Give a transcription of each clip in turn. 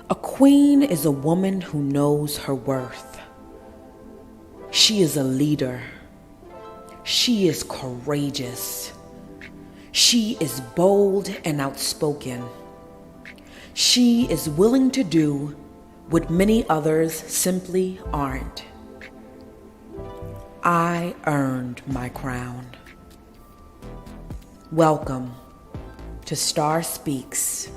A queen is a woman who knows her worth. She is a leader. She is courageous. She is bold and outspoken. She is willing to do what many others simply aren't. I earned my crown. Welcome to Star Speaks.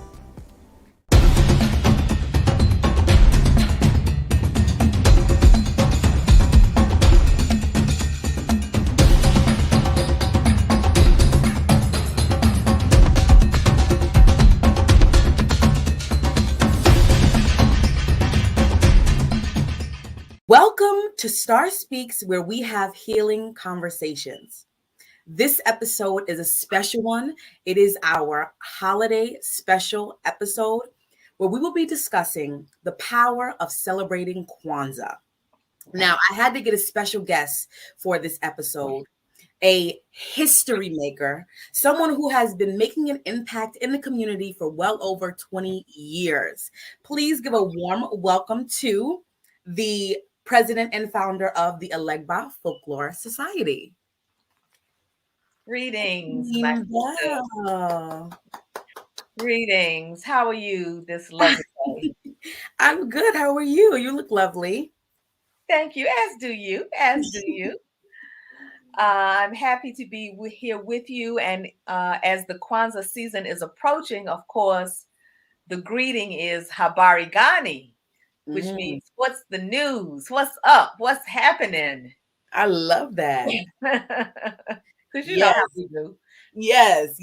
Welcome to Star Speaks, where we have healing conversations. This episode is a special one. It is our holiday special episode where we will be discussing the power of celebrating Kwanzaa. Now, I had to get a special guest for this episode, a history maker, someone who has been making an impact in the community for well over 20 years. Please give a warm welcome to the president and founder of the Alegba Folklore Society. Greetings, my sister. Nzinga. Greetings. How are you this lovely day? I'm good. How are you? You look lovely. Thank you. As do you. As do you. I'm happy to be here with you. And as the Kwanzaa season is approaching, of course, the greeting is Habari Gani, which means what's the news? What's up? What's happening? I love that. Because you know how we do. Yes.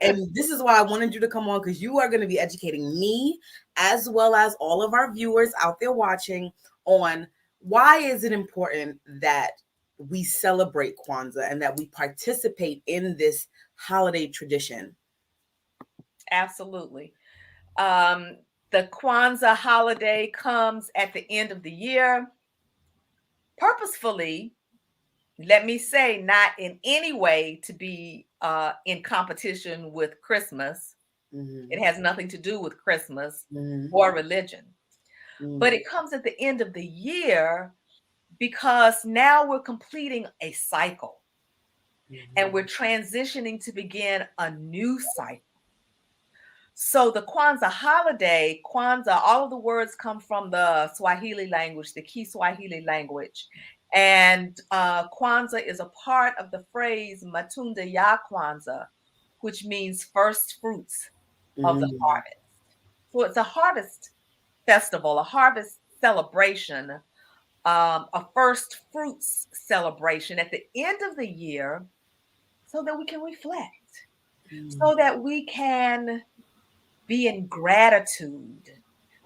And this is why I wanted you to come on, because you are going to be educating me as well as all of our viewers out there watching on why is it important that we celebrate Kwanzaa and that we participate in this holiday tradition. Absolutely. The Kwanzaa holiday comes at the end of the year. Purposefully, let me say, not in any way to be in competition with Christmas. Mm-hmm. It has nothing to do with Christmas Mm-hmm. or religion. Mm-hmm. But it comes at the end of the year because now we're completing a cycle and we're transitioning to begin a new cycle. So the Kwanzaa holiday, Kwanzaa, all of the words come from the Swahili language, the Kiswahili language. And Kwanzaa is a part of the phrase Matunda ya Kwanzaa, which means first fruits of the harvest. So it's a harvest festival, a harvest celebration, a first fruits celebration at the end of the year so that we can reflect, so that we can be in gratitude,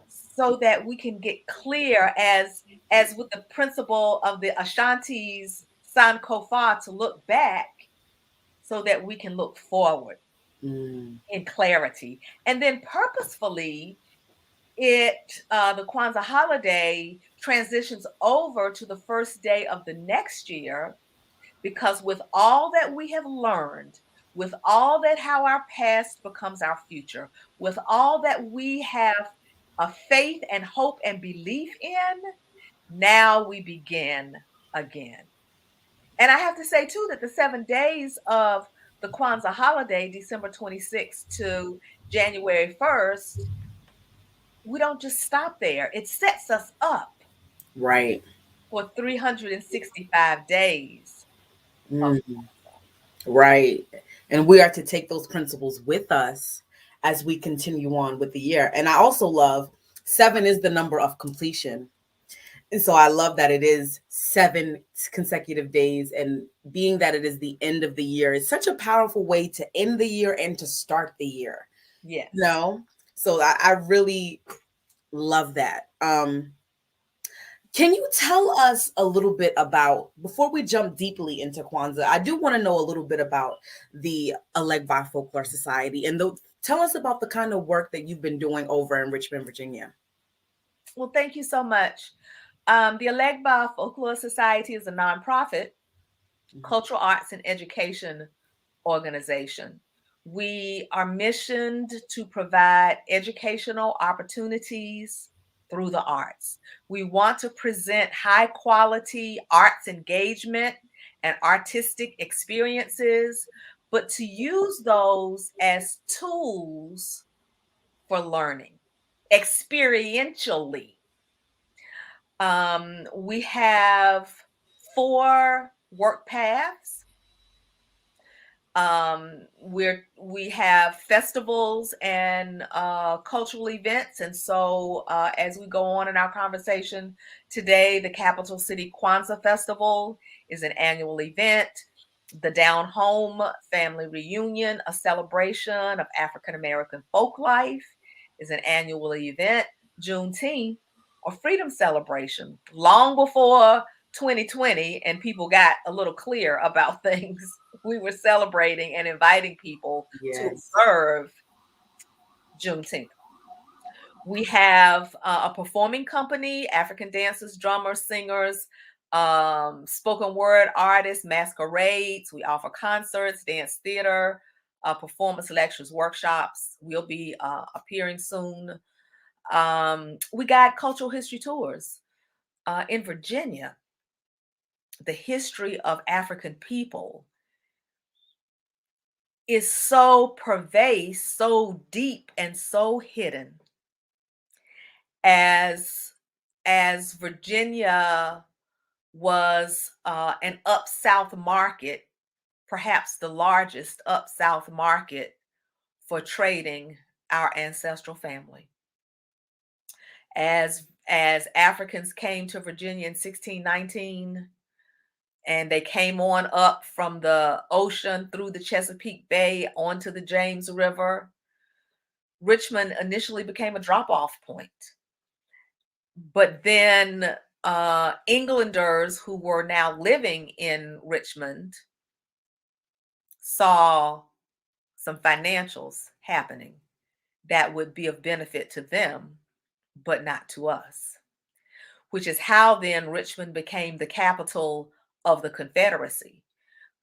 so that we can get clear as with the principle of the Ashanti's Sankofa, to look back so that we can look forward in clarity. And then purposefully, the Kwanzaa holiday transitions over to the first day of the next year, because with all that we have learned, with all that how our past becomes our future, with all that we have a faith and hope and belief in, now we begin again. And I have to say too that the 7 days of the Kwanzaa holiday, December 26th to January 1st, we don't just stop there. It sets us up Right. for 365 days. Right. And we are to take those principles with us as we continue on with the year. And I also love 7 is the number of completion. And so I love that it is 7 consecutive days, and being that it is the end of the year, it's such a powerful way to end the year and to start the year. Yes. So I really love that. Can you tell us a little bit about, before we jump deeply into Kwanzaa, I do want to know a little bit about the Alegba Folklore Society, and tell us about the kind of work that you've been doing over in Richmond, Virginia. Well, thank you so much. The Alegba Folklore Society is a nonprofit cultural arts and education organization. We are missioned to provide educational opportunities through the arts. We want to present high quality arts engagement and artistic experiences, but to use those as tools for learning experientially. We have 4 work paths. We have festivals and cultural events, and so as we go on in our conversation today, the Capital City Kwanzaa Festival is an annual event. The Down Home Family Reunion, a celebration of African American folk life, is an annual event. Juneteenth, a freedom celebration, long before 2020 and people got a little clear about things. We were celebrating and inviting people to Yes. observe Juneteenth. We have a performing company, African dancers, drummers, singers, spoken word artists, masquerades. We offer concerts, dance theater, performance lectures, workshops. We'll be appearing soon. We got cultural history tours in Virginia. The history of African people is so pervasive, so deep, and so hidden. As Virginia was an up south market, perhaps the largest up south market for trading our ancestral family. As Africans came to Virginia in 1619, and they came on up from the ocean through the Chesapeake Bay onto the James River, Richmond initially became a drop-off point. But then Englanders who were now living in Richmond saw some financials happening that would be of benefit to them, but not to us, which is how then Richmond became the capital of the Confederacy.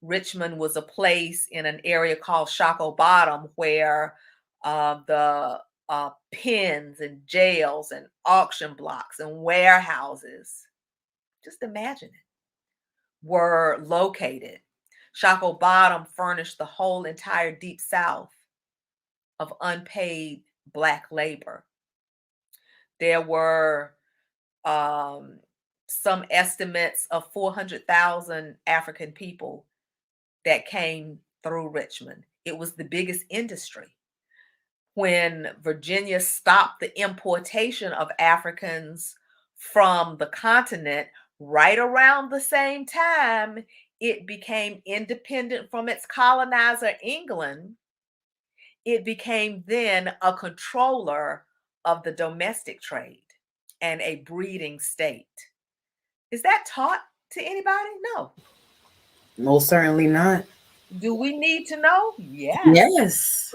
Richmond was a place in an area called Shockoe Bottom where the pens and jails and auction blocks and warehouses, just imagine it, were located. Shockoe Bottom furnished the whole entire Deep South of unpaid Black labor. There were some estimates of 400,000 African people that came through Richmond. It was the biggest industry. When Virginia stopped the importation of Africans from the continent, right around the same time it became independent from its colonizer, England, it became then a controller of the domestic trade and a breeding state. Is that taught to anybody? No. Most certainly not. Do we need to know? Yes. Yes.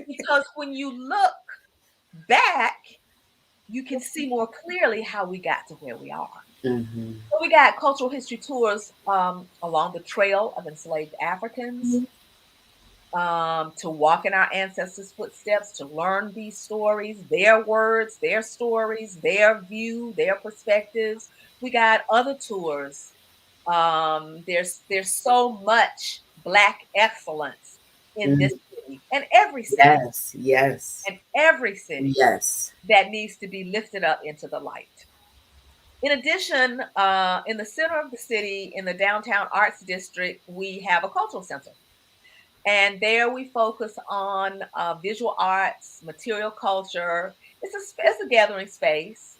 Because when you look back, you can see more clearly how we got to where we are. Mm-hmm. So we got cultural history tours along the trail of enslaved Africans, to walk in our ancestors' footsteps, to learn these stories, their words, their stories, their view, their perspectives. We got other tours. There's so much Black excellence in this city and every city Yes. Yes. and every city Yes. that needs to be lifted up into the light. In addition, in the center of the city, in the downtown arts district, we have a cultural center. And there we focus on visual arts, material culture. It's a gathering space.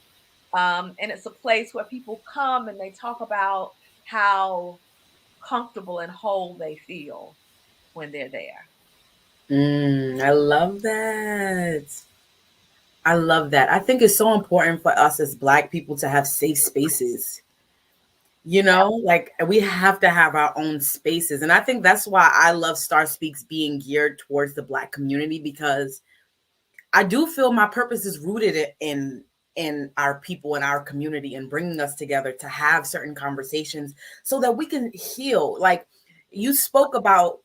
And it's a place where people come and they talk about how comfortable and whole they feel when they're there. I love that. I love that. I think it's so important for us as Black people to have safe spaces. Like we have to have our own spaces. And I think that's why I love Star Speaks being geared towards the Black community, because I do feel my purpose is rooted in our people and our community and bringing us together to have certain conversations so that we can heal. Like you spoke about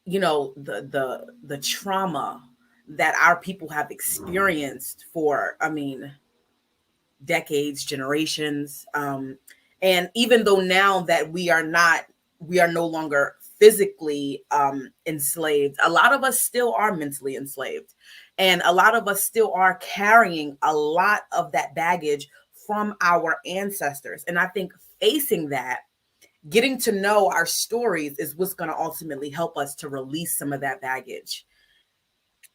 the trauma that our people have experienced for, I mean, decades, generations. And even though now that we are no longer physically enslaved, a lot of us still are mentally enslaved. And a lot of us still are carrying a lot of that baggage from our ancestors. And I think facing that, getting to know our stories is what's going to ultimately help us to release some of that baggage.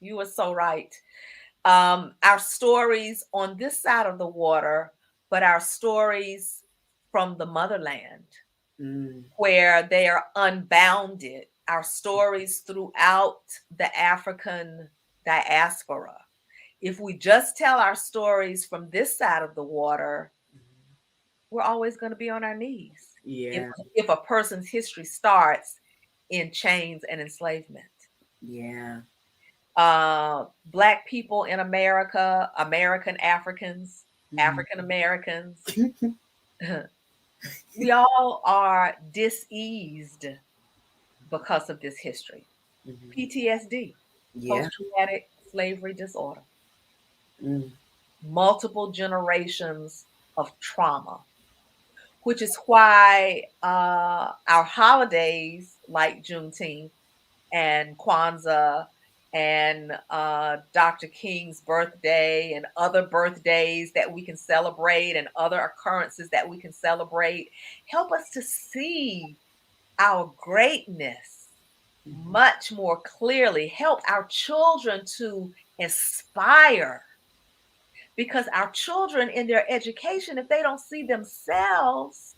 You are so right. Our stories on this side of the water, but our stories from the motherland, Mm, where they are unbounded, our stories throughout the African diaspora. If we just tell our stories from this side of the water, we're always going to be on our knees. If, yeah, if a person's history starts in chains and enslavement. yeah. Black people in America, American Africans, Mhm. African Americans, we all are diseased because of this history. Mhm. PTSD, Yeah. post traumatic slavery disorder, Mm. multiple generations of trauma, which is why our holidays like Juneteenth and Kwanzaa and Dr. King's birthday and other birthdays that we can celebrate and other occurrences that we can celebrate help us to see our greatness Mhm. much more clearly, help our children to aspire. Because our children in their education, if they don't see themselves,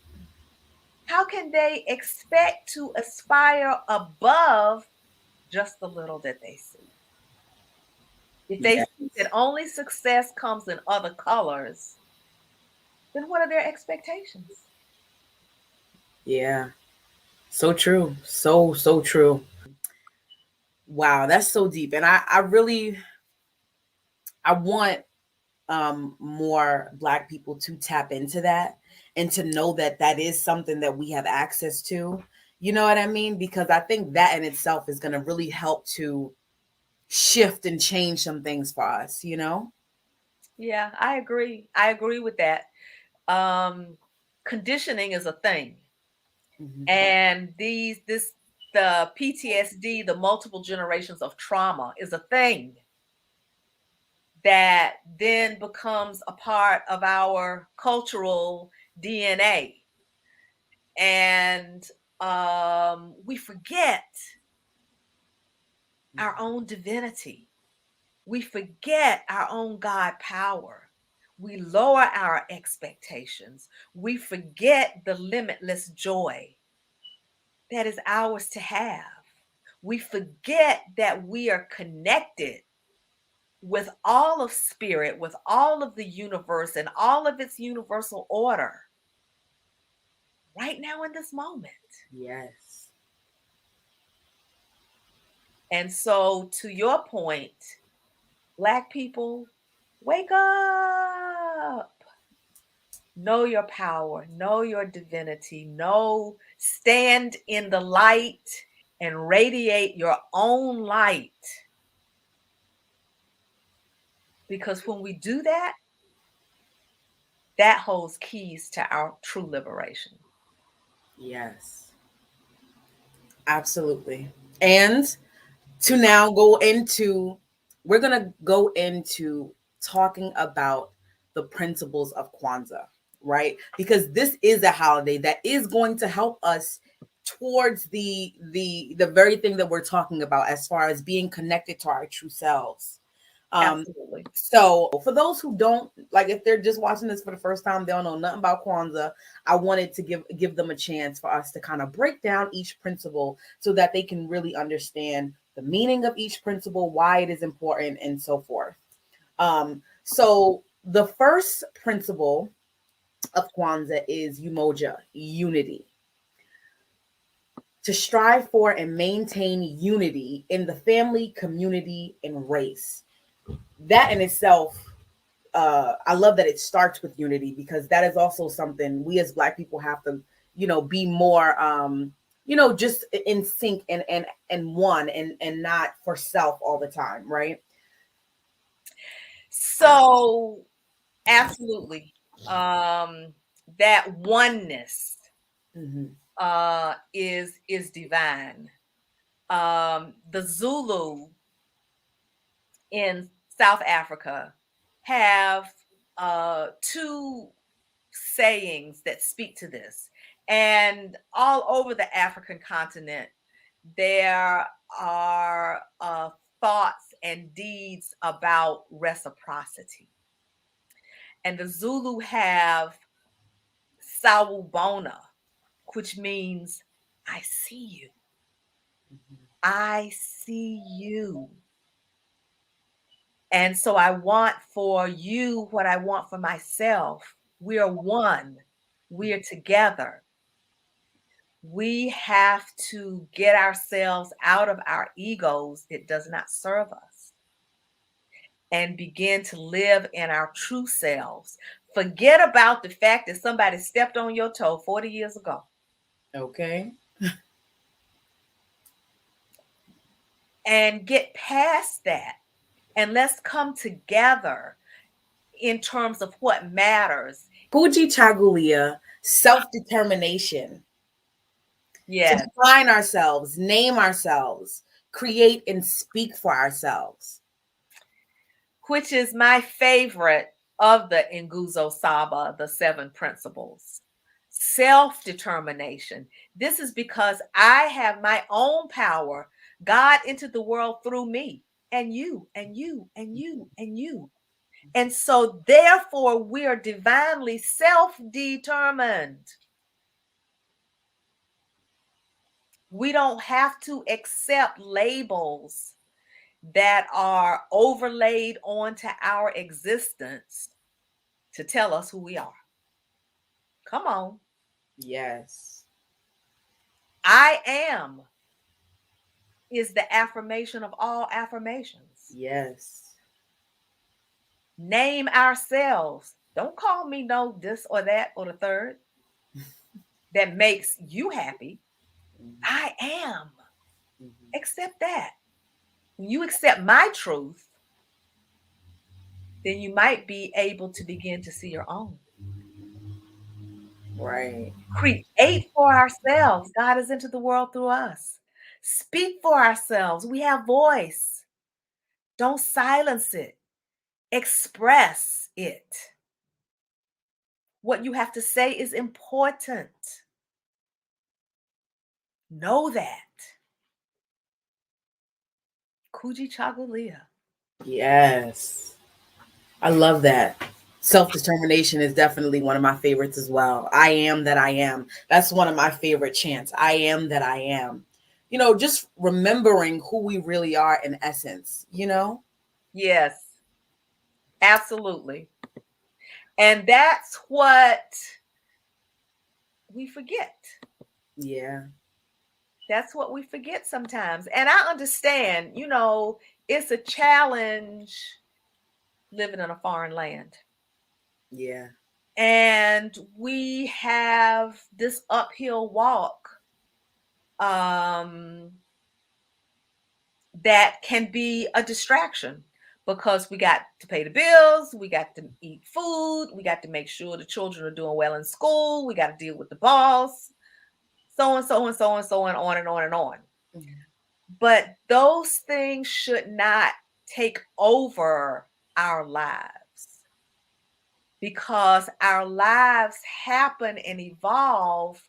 how can they expect to aspire above just the little that they see? If they Yeah. see that only success comes in other colors, then what are their expectations? Yeah. So true. So true. Wow, that's so deep. And I really I want more Black people to tap into that and to know that that is something that we have access to. You know what I mean? Because I think that in itself is going to really help to shift and change some things for us, you know? Yeah, I agree. I agree with that. Um, Conditioning is a thing. Mhm. And the PTSD, the multiple generations of trauma is a thing that then becomes a part of our cultural DNA. And we forget our own divinity. We forget our own God power. We lower our expectations. We forget the limitless joy that is ours to have. We forget that we are connected with all of spirit, with all of the universe and all of its universal order right now in this moment. Yes. And so, to your point, Black people, wake up. Know your power, know your divinity, know, stand in the light and radiate your own light. Because when we do that, that holds keys to our true liberation. Yes. Absolutely. And to now go into, we're going to go into talking about the principles of Kwanzaa, right? Because this is a holiday that is going to help us towards the very thing that we're talking about as far as being connected to our true selves. Um, Absolutely. so for those who don't, like, if they're just watching this for the first time, they don't know nothing about Kwanzaa. I wanted to give them a chance for us to kind of break down each principle so that they can really understand the meaning of each principle, why it is important, and so forth. So the first principle of Kwanzaa is Umoja, unity. To strive for and maintain unity in the family, community, and race. That in itself, I love that it starts with unity, because that is also something we as Black people have to, be more. just in sync and one and not for self all the time, right? So absolutely. That oneness Hmm. is divine. The Zulu in South Africa have two sayings that speak to this. And all over the African continent, there are thoughts and deeds about reciprocity. And the Zulu have sawubona, which means I see you. I see you. And so I want for you what I want for myself. We are one. We are together. We have to get ourselves out of our egos. It does not serve us. And begin to live in our true selves. Forget about the fact that somebody stepped on your toe 40 years ago. Okay. And get past that. And let's come together in terms of what matters. Kujichagulia, self-determination. To Yes. define ourselves, name ourselves, create and speak for ourselves. Which is my favorite of the Nguzo Saba, the seven principles. Self-determination. This is because I have my own power. God entered the world through me and you and you and you and you. And so therefore we are divinely self-determined. We don't have to accept labels that are overlaid onto our existence to tell us who we are. Come on. Yes. I am is the affirmation of all affirmations. Yes. Name ourselves. Don't call me no this or that or the third that makes you happy. I am. Accept that. When you accept my truth, then you might be able to begin to see your own. Right. Create for ourselves. God has entered the world through us. Speak for ourselves. We have voice. Don't silence it. Express it. What you have to say is important. Know that. Kujichagulia. Yes. I love that. Self-determination is definitely one of my favorites as well. I am that I am. That's one of my favorite chants. I am that I am. Just remembering who we really are in essence. Yes, absolutely. And that's what we forget. Yeah. That's what we forget sometimes. And I understand, it's a challenge living in a foreign land. Yeah. And we have this uphill walk that can be a distraction because we got to pay the bills, we got to eat food, we got to make sure the children are doing well in school, we got to deal with the boss, so and so and so and so and on and on and on. Mm-hmm. But those things should not take over our lives because our lives happen and evolve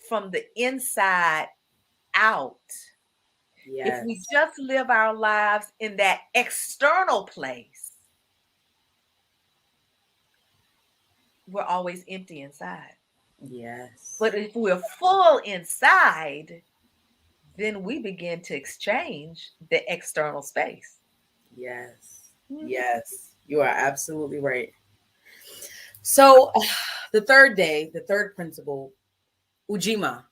from the inside out. Yes. If we just live our lives in that external place, we're always empty inside. Yes. But if we're full inside, then we begin to exchange the external space. Yes. Mm-hmm. Yes. You are absolutely right. So the third principle, Ujima,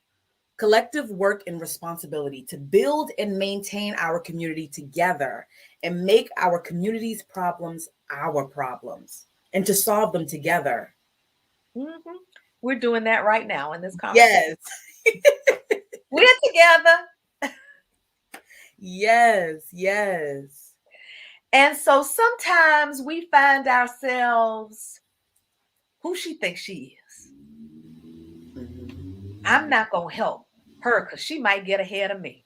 collective work and responsibility to build and maintain our community together and make our community's problems our problems and to solve them together. Mm-hmm. We're doing that right now in this conversation. Yes. We're together. Yes, yes. And so sometimes we find ourselves who she thinks she is. I'm not going to help her because she might get ahead of me.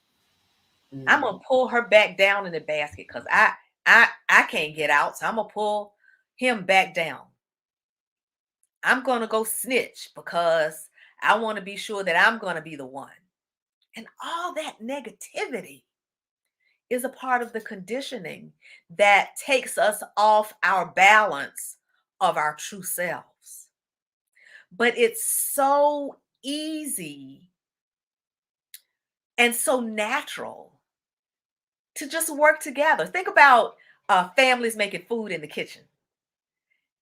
I'm going to pull her back down in the basket because I can't get out. So I'm going to pull him back down. I'm going to go snitch because I want to be sure that I'm going to be the one. And all that negativity is a part of the conditioning that takes us off our balance of our true selves. But it's so easy and so natural to just work together. Think about families making food in the kitchen.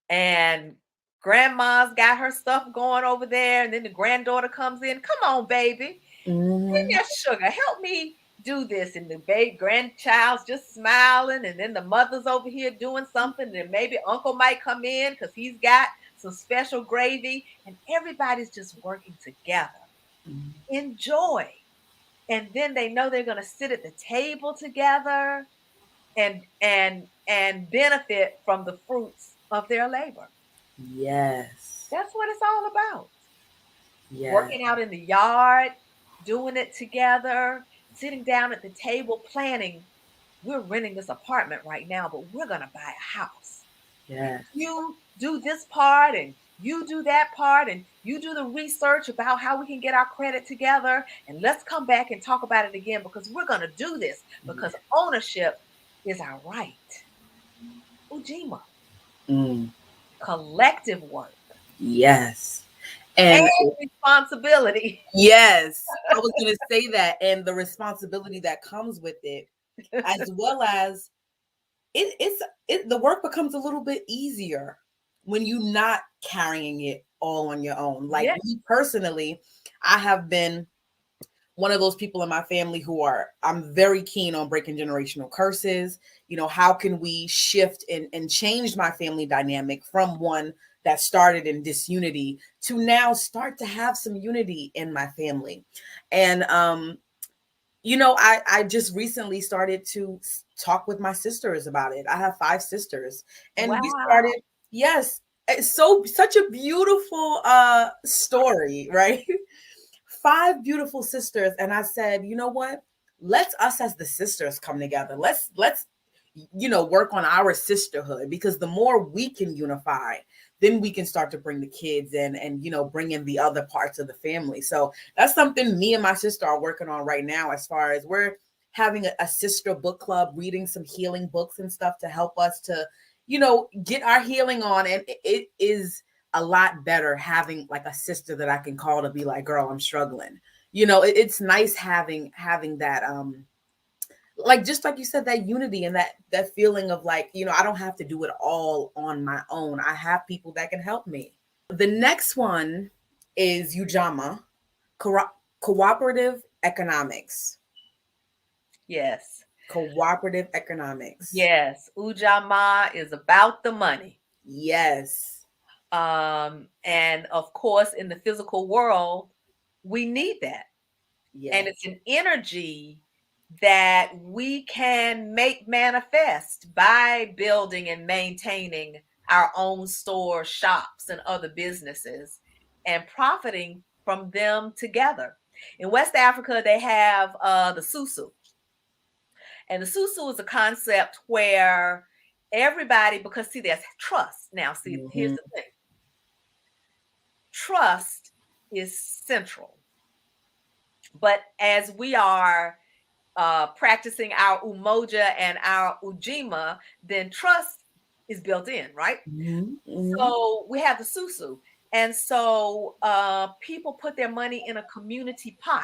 And grandma's got her stuff going over there, and then the granddaughter comes in. Come on, baby. Bring your sugar. Help me do this. And the baby grandchild's just smiling, and then the mother's over here doing something. And maybe uncle might come in because he's got some special gravy, and everybody's just working together. Enjoy. And then they know they're going to sit at the table together and benefit from the fruits of their labor. Yes. That's what it's all about. Yes. Working out in the yard, doing it together, sitting down at the table, planning. We're renting this apartment right now, but we're going to buy a house. Yes. You do this part and you do that part and you do the research about how we can get our credit together. And let's come back and talk about it again because we're going to do this because ownership is our right. Ujima. Collective work. Yes. And responsibility. Yes, I was going to say that, and the responsibility that comes with it, as well as the work becomes a little bit easier when you're not carrying it all on your own. Like me personally, I have been one of those people in my family I'm very keen on breaking generational curses. You know, how can we shift and change my family dynamic from one that started in disunity to now start to have some unity in my family. And, you know, I just recently started to talk with my sisters about it. I have 5 sisters, and we started, yes, it's such a beautiful story, right? 5 beautiful sisters, and I said, you know what? Let's us as the sisters come together. Let's you know, work on our sisterhood, because the more we can unify, then we can start to bring the kids in and, you know, bring in the other parts of the family. So that's something me and my sister are working on right now, as far as we're having a sister book club, reading some healing books and stuff to help us to, you know, get our healing on. And it is a lot better having like a sister that I can call to be like, girl, I'm struggling. You know, it's nice having that like, just like you said, that unity and that feeling of like, you know, I don't have to do it all on my own. I have people that can help me. The next one is Ujamaa, cooperative economics. Yes. Cooperative economics. Yes. Ujamaa is about the money. Yes. And of course, in the physical world, we need that. Yes. And it's an energy that we can make manifest by building and maintaining our own stores, shops, and other businesses, and profiting from them together. In West Africa, they have the Susu. And the Susu is a concept where everybody, because see, there's trust. Now, see, here's the thing. Trust is central. But as we are practicing our Umoja and our Ujima, then trust is built in, right? So we have the Susu. And so people put their money in a community pot.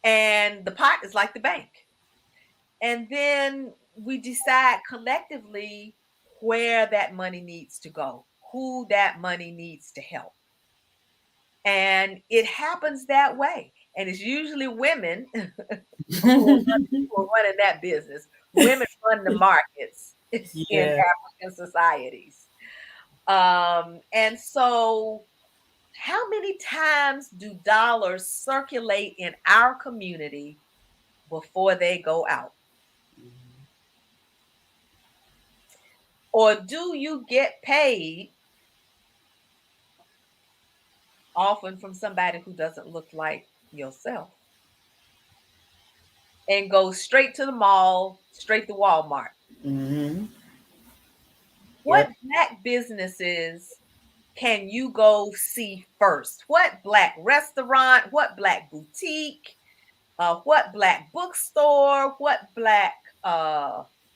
And the pot is like the bank. And then we decide collectively where that money needs to go, who that money needs to help. And it happens that way. And it's usually women who are running that business. Women run the markets in African societies. And so How many times do dollars circulate in our community before they go out? Or do you get paid often from somebody who doesn't look like yourself and go straight to the mall, straight to Walmart? Mm-hmm. What Black businesses can you go see first? What Black restaurant? What Black boutique? What Black bookstore? What Black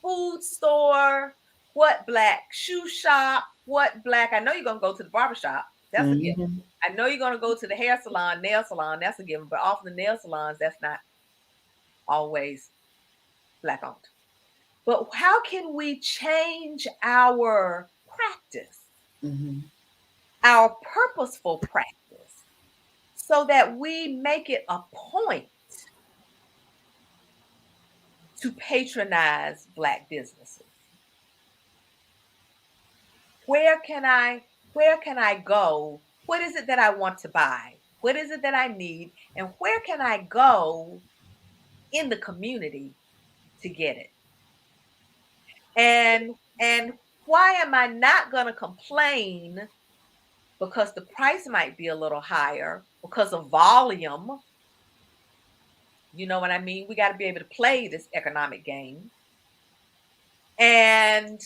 food store? What Black shoe shop? What Black? I know you're gonna go to the barbershop. That's a given. Mm-hmm. I know you're gonna go to the hair salon, nail salon. That's a given. But often the nail salons, that's not always Black owned. But how can we change our practice, Mm-hmm. our purposeful practice, so that we make it a point to patronize Black businesses? Where can I go? What is it that I want to buy? What is it that I need? And where can I go in the community to get it? And why am I not going to complain because the price might be a little higher because of volume? You know what I mean? We got to be able to play this economic game. And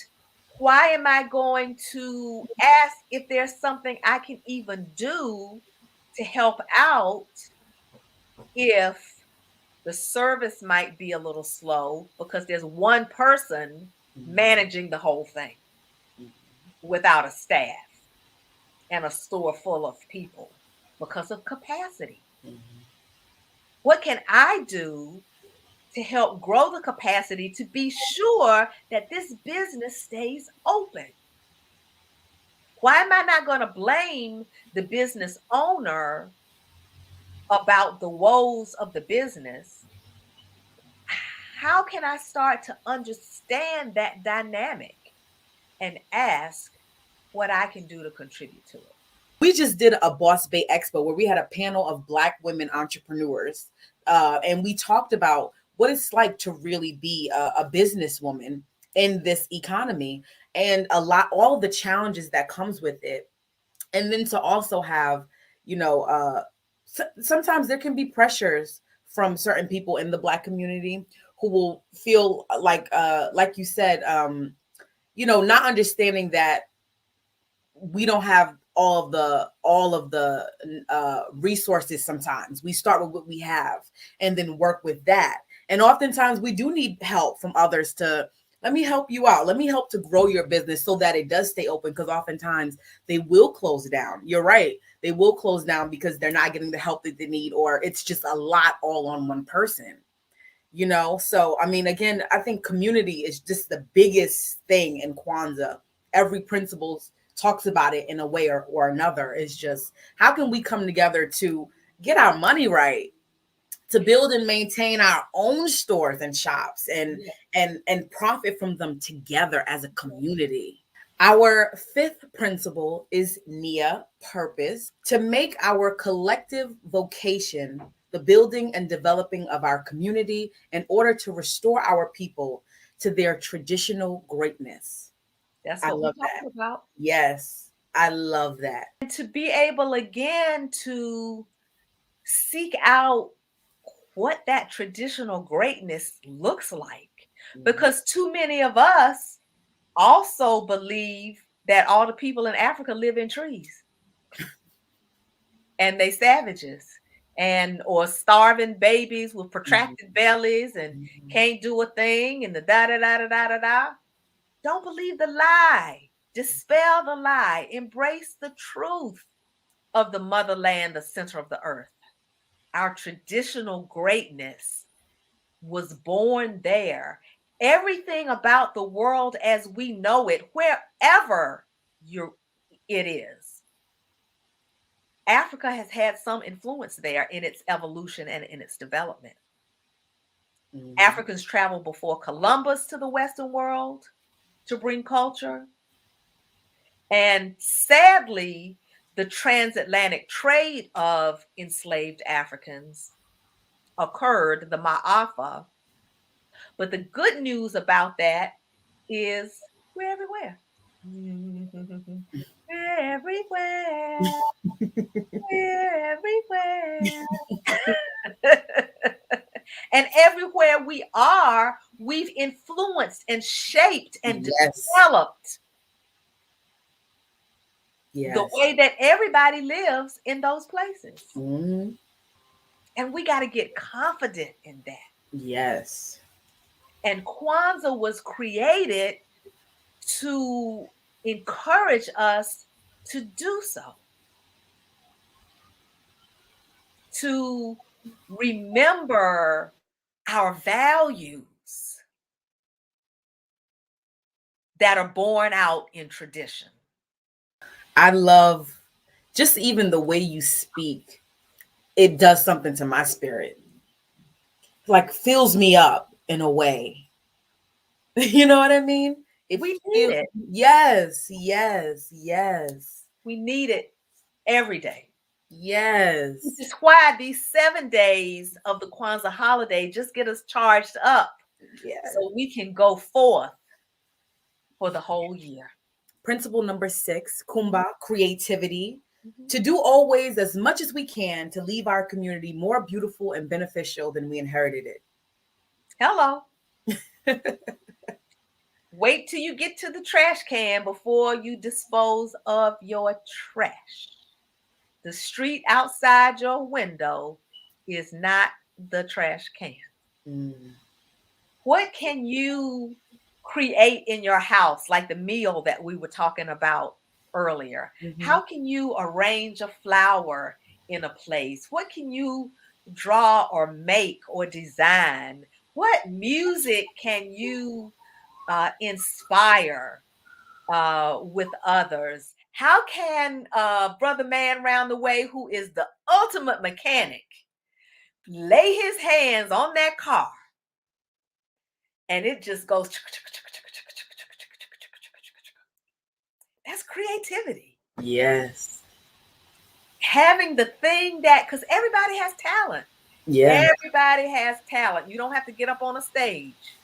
why am I going to ask if there's something I can even do to help out if the service might be a little slow because there's one person managing the whole thing without a staff and a store full of people because of capacity? What can I do to help grow the capacity to be sure that this business stays open? Why am I not going to blame the business owner about the woes of the business? How can I start to understand that dynamic and ask what I can do to contribute to it? We just did a Boss Bay Expo where we had a panel of Black women entrepreneurs, and we talked about what it's like to really be a businesswoman in this economy, and all the challenges that comes with it, and then to also have, you know, sometimes there can be pressures from certain people in the Black community who will feel like you said, not understanding that we don't have all of the resources. Sometimes we start with what we have and then work with that, and oftentimes we do need help from others to let me help you out, let me help to grow your business so that it does stay open, because oftentimes they will close down. You're right, they will close down because they're not getting the help that they need, or it's just a lot all on one person. So I mean, again, I think community is just the biggest thing in Kwanzaa. Every principle talks about it in a way or another. Is just how can we come together to get our money right, to build and maintain our own stores and shops, and profit from them together as a community. Our fifth principle is Nia, purpose, to make our collective vocation the building and developing of our community in order to restore our people to their traditional greatness. That's I what we're love that. talking about. Yes, I love that. And to be able again to seek out what that traditional greatness looks like. Because too many of us also believe that all the people in Africa live in trees and they savages and or starving babies with protracted bellies and can't do a thing and the da da da da da da da. Don't believe the lie. Dispel the lie. Embrace the truth of the motherland, the center of the earth. Our traditional greatness was born there. Everything about the world as we know it, wherever it is, Africa has had some influence there in its evolution and in its development. Africans traveled before Columbus to the Western world to bring culture. And sadly, the transatlantic trade of enslaved Africans occurred, the Ma'afa. But the good news about that is we're everywhere. We're everywhere. We're everywhere. And everywhere we are, we've influenced and shaped and Yes. developed the Yes. way that everybody lives in those places. Mhm. And we got to get confident in that. Yes. And Kwanzaa was created to encourage us to do so, to remember our values that are born out in tradition. I love just even the way you speak. It does something to my spirit. Like fills me up in a way. You know what I mean? We need it. Yes, yes, yes. We need it every day. Yes. Which is why these 7 days of the Kwanzaa holiday just get us charged up so we can go forth for the whole year. Principle number 6, Kumba, creativity. To do always as much as we can to leave our community more beautiful and beneficial than we inherited it. Hello. Wait till you get to the trash can before you dispose of your trash. The street outside your window is not the trash can. What can you create in your house, like the meal that we were talking about earlier? How can you arrange a flower in a place? What can you draw or make or design? What music can you inspire with others? How can Brother Man round the way, who is the ultimate mechanic, lay his hands on that car and it just goes? That's creativity. Yes. Having the thing that, because everybody has talent. Yeah. Everybody has talent. You don't have to get up on a stage.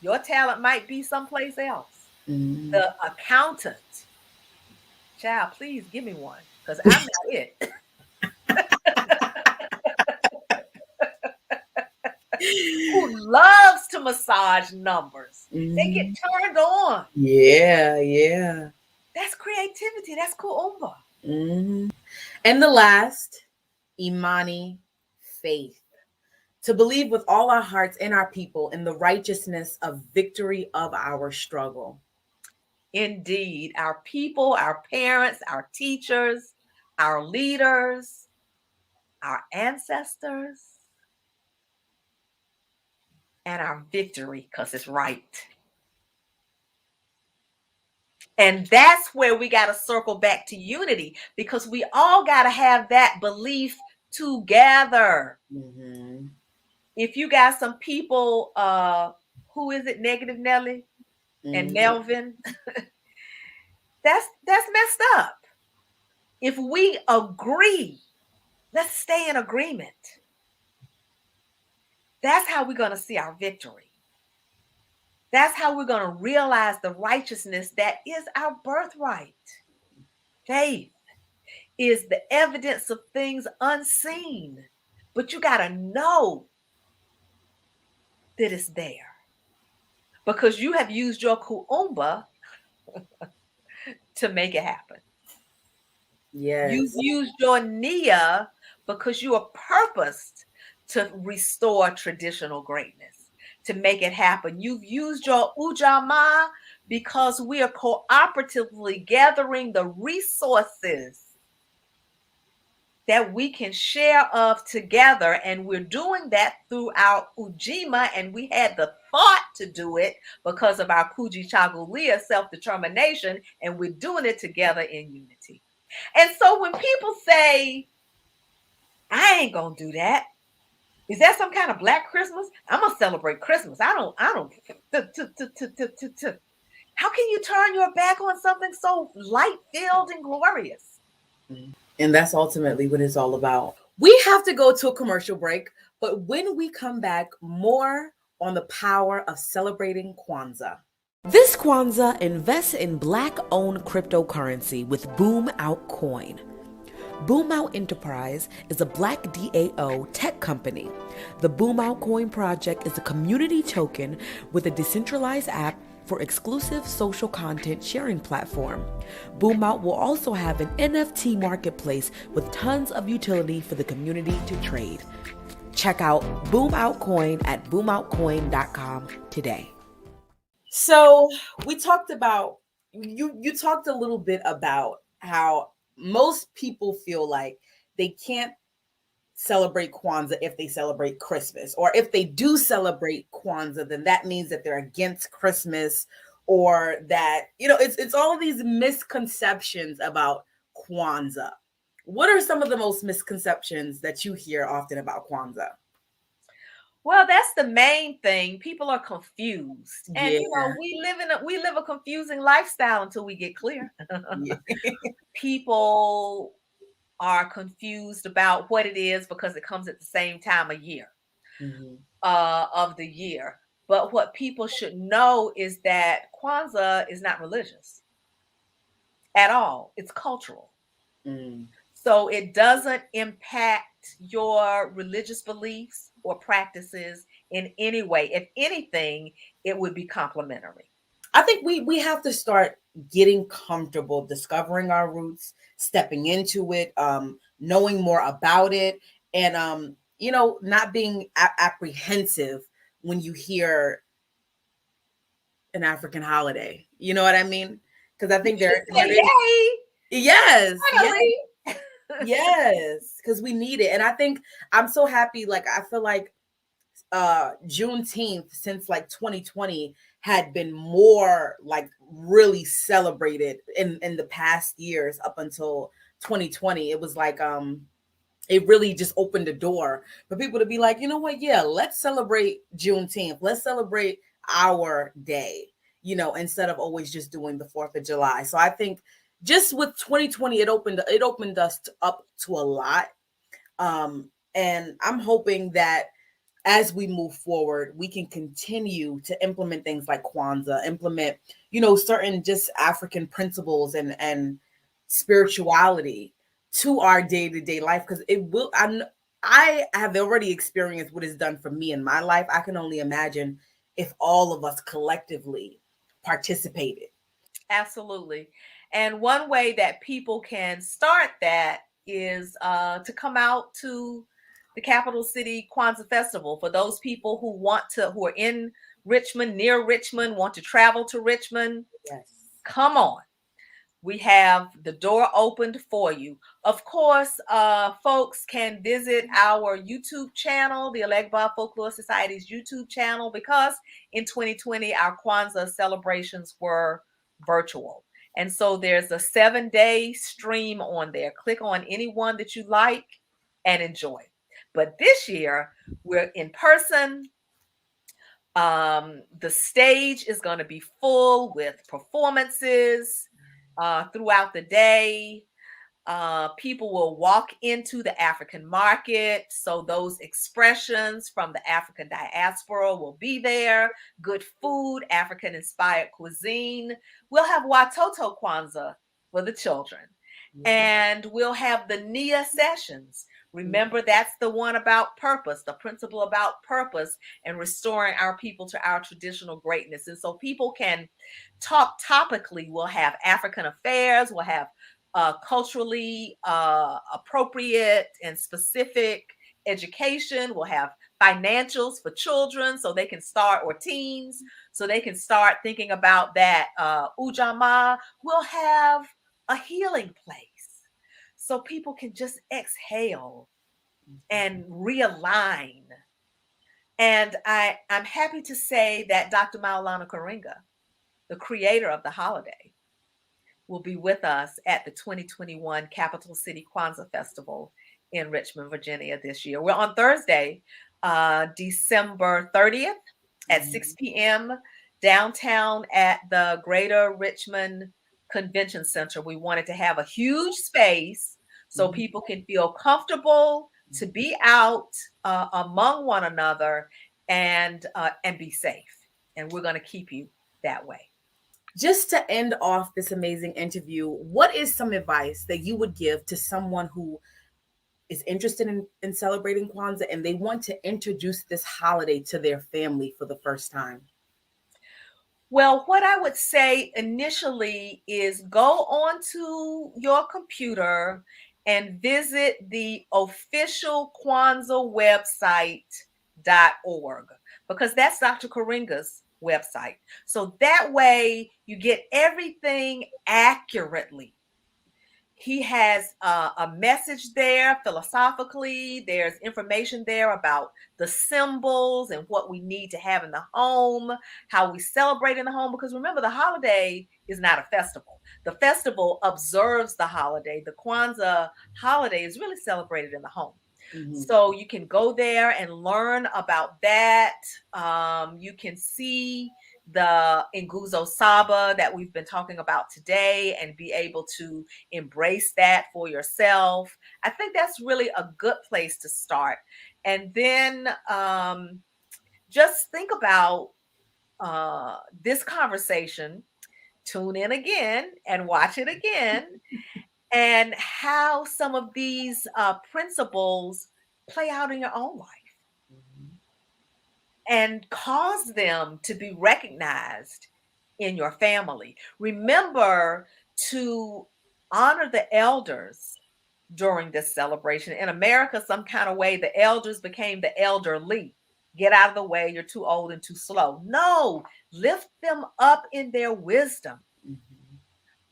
Your talent might be someplace else. The accountant. Child, please give me one, because I'm not it. Who loves to massage numbers. They get turned on. Yeah, yeah. That's creativity. That's Kuumba. And the last, Imani, faith. To believe with all our hearts and our people in the righteousness of victory of our struggle. Indeed, our people, our parents, our teachers, our leaders, our ancestors, and our victory, because it's right. And that's where we got to circle back to unity, because we all got to have that belief together. If you got some people, who is it, Negative Nelly and Melvin, that's messed up. If we agree, let's stay in agreement. That's how we're going to see our victory. That's how we're going to realize the righteousness that is our birthright. Faith is the evidence of things unseen, but you got to know that it's there, because you have used your kuumba to make it happen. Yes. You've used your nia because you are purposed to restore traditional greatness, to make it happen. You've used your ujama because we are cooperatively gathering the resources that we can share of together. And we're doing that through our ujima. And we had the thought to do it because of our kuji chagulia, self-determination. And we're doing it together in unity. And so when people say, I ain't gonna do that, is that some kind of Black Christmas? I'm gonna celebrate Christmas. I don't. How can you turn your back on something so light-filled and glorious? And that's ultimately what it's all about. We have to go to a commercial break, but when we come back, more on the power of celebrating Kwanzaa. This Kwanzaa invests in Black-owned cryptocurrency with Boom Out Coin. Boom Out Enterprise is a Black DAO tech company. The Boom Out Coin project is a community token with a decentralized app for exclusive social content sharing platform. Boom Out will also have an NFT marketplace with tons of utility for the community to trade. Check out Boom Out Coin at boomoutcoin.com today. So we talked about you talked a little bit about how most people feel like they can't celebrate Kwanzaa if they celebrate Christmas, or if they do celebrate Kwanzaa, then that means that they're against Christmas, or that it's all of these misconceptions about Kwanzaa. What are some of the most misconceptions that you hear often about Kwanzaa? Well, that's the main thing. People are confused. And Yeah. We live a confusing lifestyle until we get clear. Yeah. People are confused about what it is because it comes at the same time of year Mhm. of the year. But what people should know is that Kwanzaa is not religious at all. It's cultural. Mm. So it doesn't impact your religious beliefs or practices in any way. If anything, it would be complementary. I think we have to start getting comfortable discovering our roots, stepping into it, knowing more about it, and not being apprehensive when you hear an African holiday. You know what I mean? Because I think there Say is. yay! Yes, yes, Finally! yes, because we need it. And I think I'm so happy. Like, I feel like Juneteenth since like 2020 had been more like really celebrated in the past years up until 2020. It was like it really just opened the door for people to be like, you know what, yeah, let's celebrate Juneteenth, let's celebrate our day, instead of always just doing the 4th of July. So I think just with 2020, it opened us up to a lot. And I'm hoping that as we move forward, we can continue to implement things like Kwanzaa, implement, certain just African principles and spirituality to our day to day life, because it will. I have already experienced what it's done for me in my life. I can only imagine if all of us collectively participated. Absolutely. And one way that people can start that is to come out to the capital city Kwanzaa Festival. For those people who are in Richmond, near Richmond, want to travel to Richmond, Yes. come on. We have the door opened for you. Of course, folks can visit our YouTube channel, the Alegba Folklore Society's YouTube channel, because in 2020, our Kwanzaa celebrations were virtual. And so there's a 7-day stream on there. Click on any one that you like and enjoy. But this year, we're in person. The stage is going to be full with performances throughout the day. People will walk into the African market. So those expressions from the African diaspora will be there. Good food, African inspired cuisine. We'll have Watoto Kwanzaa for the children. And we'll have the Nia sessions. Remember, that's the one about purpose, the principle about purpose and restoring our people to our traditional greatness. And so people can talk topically. We'll have African affairs, we'll have culturally appropriate and specific education, we'll have financials for children so they can start, or teens, so they can start thinking about that. Ujama, we'll have a healing place so people can just exhale and realign. And I'm happy to say that Dr. Maulana Karinga, the creator of the holiday, will be with us at the 2021 Capital City Kwanzaa Festival in Richmond, Virginia this year. We're on Thursday, December 30th at 6 p.m. downtown at the Greater Richmond Convention Center. We wanted to have a huge space so people can feel comfortable to be out among one another and be safe. And we're going to keep you that way. Just to end off this amazing interview, what is some advice that you would give to someone who is interested in celebrating Kwanzaa and they want to introduce this holiday to their family for the first time? Well, what I would say initially is go onto your computer and visit the official Kwanzaa website.org, because that's Dr. Karinga's website. So that way you get everything accurately. He has a message there philosophically. There's information there about the symbols and what we need to have in the home, how we celebrate in the home. Because remember, the holiday is not a festival. The festival observes the holiday. The Kwanzaa holiday is really celebrated in the home. So you can go there and learn about that. You can see the Nguzo Saba that we've been talking about today and be able to embrace that for yourself. I think that's really a good place to start. And then just think about this conversation, tune in again and watch it again, and how some of these principles play out in your own life and cause them to be recognized in your family. Remember to honor the elders during this celebration. In America, some kind of way, the elders became the elderly. Get out of the way, you're too old and too slow. No, lift them up in their wisdom.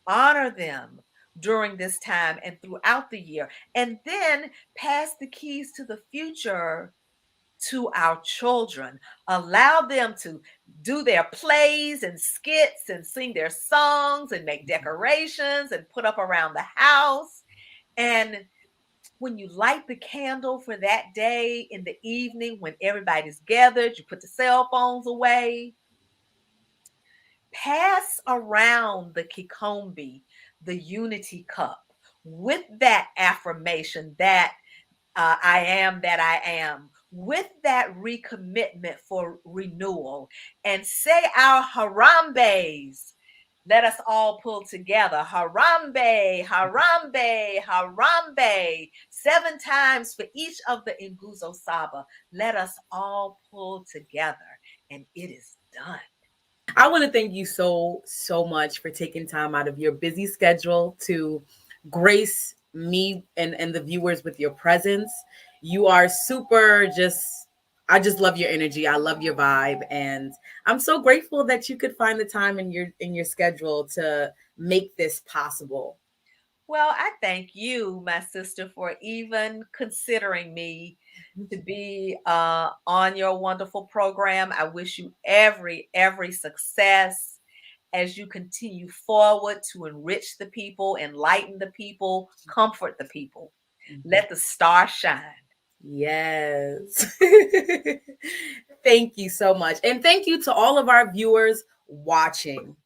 Honor them during this time and throughout the year. And then pass the keys to the future to our children. Allow them to do their plays and skits and sing their songs and make decorations and put up around the house. And when you light the candle for that day in the evening, when everybody's gathered, you put the cell phones away. Pass around the kikombe, the unity cup, with that affirmation that I am that I am, with that recommitment for renewal, and say our Harambes. Let us all pull together. Harambe, Harambe, Harambe. 7 times for each of the Nguzo Saba. Let us all pull together, and it is done. I want to thank you so much for taking time out of your busy schedule to grace me and the viewers with your presence. You are super just I just love your energy. I love your vibe, and I'm so grateful that you could find the time in your schedule to make this possible. Well, I thank you, my sister, for even considering me to be on your wonderful program. I wish you every success as you continue forward to enrich the people, enlighten the people, comfort the people. Let the star shine. Yes. Thank you so much. And thank you to all of our viewers watching.